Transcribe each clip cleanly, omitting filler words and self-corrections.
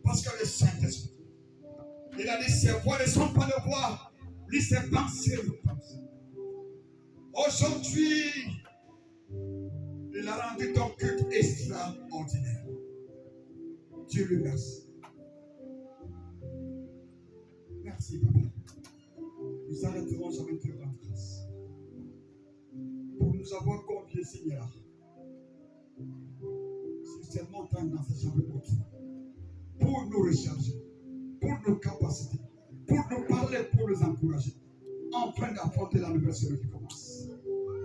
Parce que le Saint-Esprit, il a dit ses voix ne sont pas de voix, ni ses pensées de pensées. Aujourd'hui, il a rendu ton culte extraordinaire. Dieu lui merci. Merci, Papa. Nous arrêterons jamais de rendre grâce pour nous avoir conviés, Seigneur, sur cette montagne dans cette chambre haute, pour nous recharger, pour nos capacités, pour nous parler, pour nous encourager, enfin d'affronter la nouvelle semaine qui commence.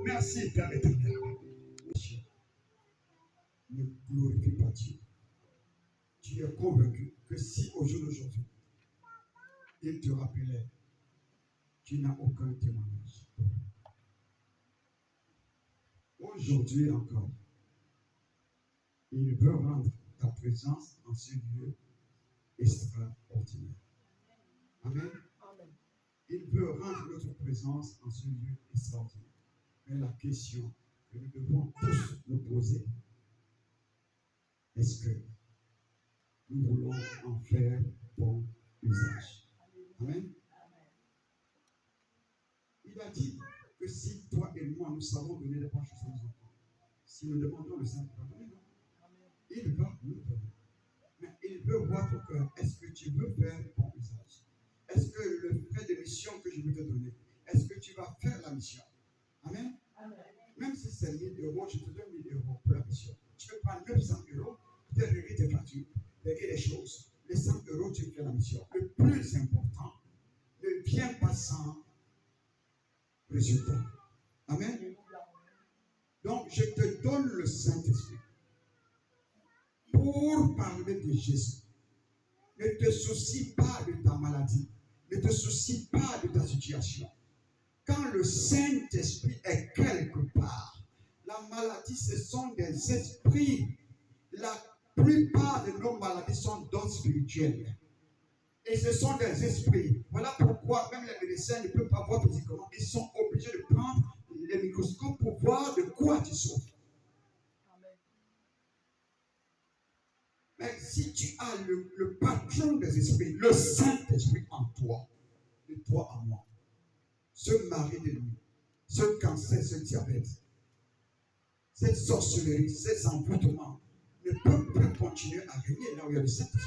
Merci, Père éternel. Ne glorifie pas Dieu. Tu es convaincu que si au jour d'aujourd'hui, il te rappelait, tu n'as aucun témoignage. Aujourd'hui encore, il veut rendre ta présence en ce lieu extraordinaire. Amen. Il veut rendre notre présence en ce lieu extraordinaire. Mais la question que nous devons tous nous poser, est-ce que nous voulons en faire bon usage? Amen. Il a dit que si toi et moi, nous savons donner les bonnes choses à nos enfants, si nous demandons le Saint, il va donner, il va nous donner. Mais il veut voir ton cœur. Est-ce que tu veux faire bon usage? Est-ce que le frais de mission que je vais te donner, est-ce que tu vas faire la mission? Amen. Amen. Même si c'est 1000 euros, je te donne 1000 euros pour la mission. Tu peux prendre 900 euros, tu régler tes factures, régler les choses. Les 100 euros, tu fais la mission. Le plus important, ne viens pas sans résultat. Amen. Donc, je te donne le Saint-Esprit pour parler de Jésus. Ne te soucie pas de ta maladie. Ne te soucie pas de ta situation. Quand le Saint-Esprit est quelque part, la maladie, ce sont des esprits. La plupart de nos maladies sont dons spirituels. Et ce sont des esprits. Voilà pourquoi même les médecins ne peuvent pas voir physiquement. Ils sont obligés de prendre les microscopes pour voir de quoi tu souffres. Mais si tu as le patron des esprits, le Saint-Esprit en toi, de toi à moi, ce mari de lui, ce cancer, ce diabète, cette sorcellerie, ces envoûtements ne peuvent plus continuer à régner là où il y a le Saint-Esprit.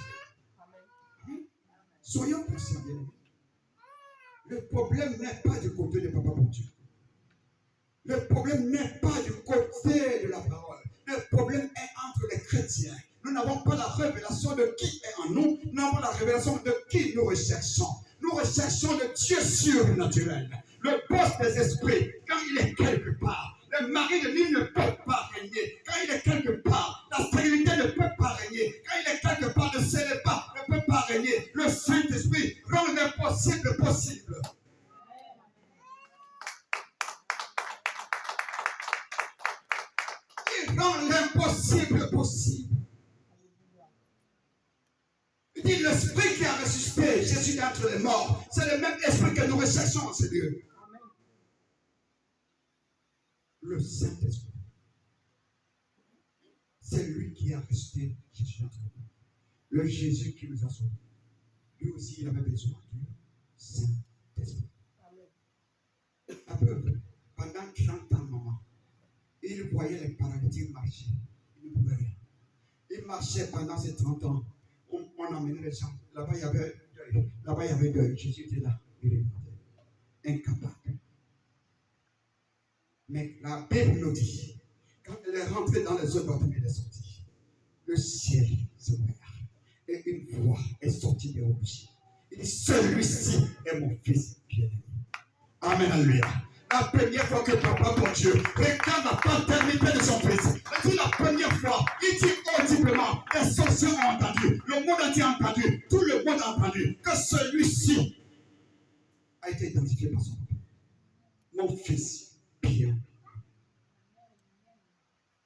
Soyons conscients, bien-aimés. Le problème n'est pas du côté de Papa bon Dieu. Le problème n'est pas du côté de la parole. Le problème est entre les chrétiens. Nous n'avons pas la révélation de qui est en nous. Nous n'avons pas la révélation de qui nous recherchons. Nous recherchons le Dieu surnaturel. Le boss des esprits, quand il est quelque part. Le mari de lui ne peut pas régner. Quand il est quelque part, la stérilité ne peut pas régner. Quand il est quelque part, le célibat ne peut pas régner. Le Saint-Esprit rend l'impossible possible. Il rend l'impossible possible. Il dit l'esprit qui a ressuscité Jésus d'entre les morts, c'est le même esprit que nous recherchons en ce lieu. Le Saint-Esprit. C'est lui qui a ressuscité Jésus d'entre les morts. Le Jésus qui nous a sauvés. Lui aussi, il avait besoin du Saint-Esprit. À peu près, pendant 30 ans, maman, il voyait les paralytiques marcher. Il ne pouvait rien. Il marchait pendant ces 30 ans. On emmenait les gens. Là-bas, il y avait deuil. Jésus était là. Il est incapable. Mais la Bible nous dit, quand elle est rentrée dans les eaux baptêmes, elle est sortie. Le ciel s'est ouvert. Et une voix est sortie des rochers. Il dit, celui-ci est mon fils bien-aimé. Amen, alléluia. La première fois que Papa, mon Dieu, regarde la paternité de son fils. C'est la première fois, il dit audiblement, les sorciers ont entendu, le monde entier a entendu, tout le monde a entendu, que celui-ci a été identifié par son papa. Mon fils, bien.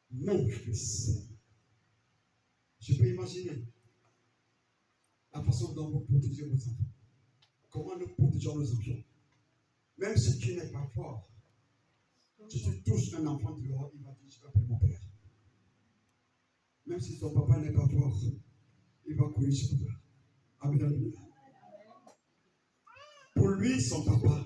Mon fils. Je peux imaginer la façon dont vous protégez vos enfants. Comment nous protégeons nos enfants. Même si tu n'es pas fort, si tu touches un enfant dehors, il va dire, je vais appeler mon père. Même si son papa n'est pas fort, il va courir sur toi. Amen. Pour lui, son papa,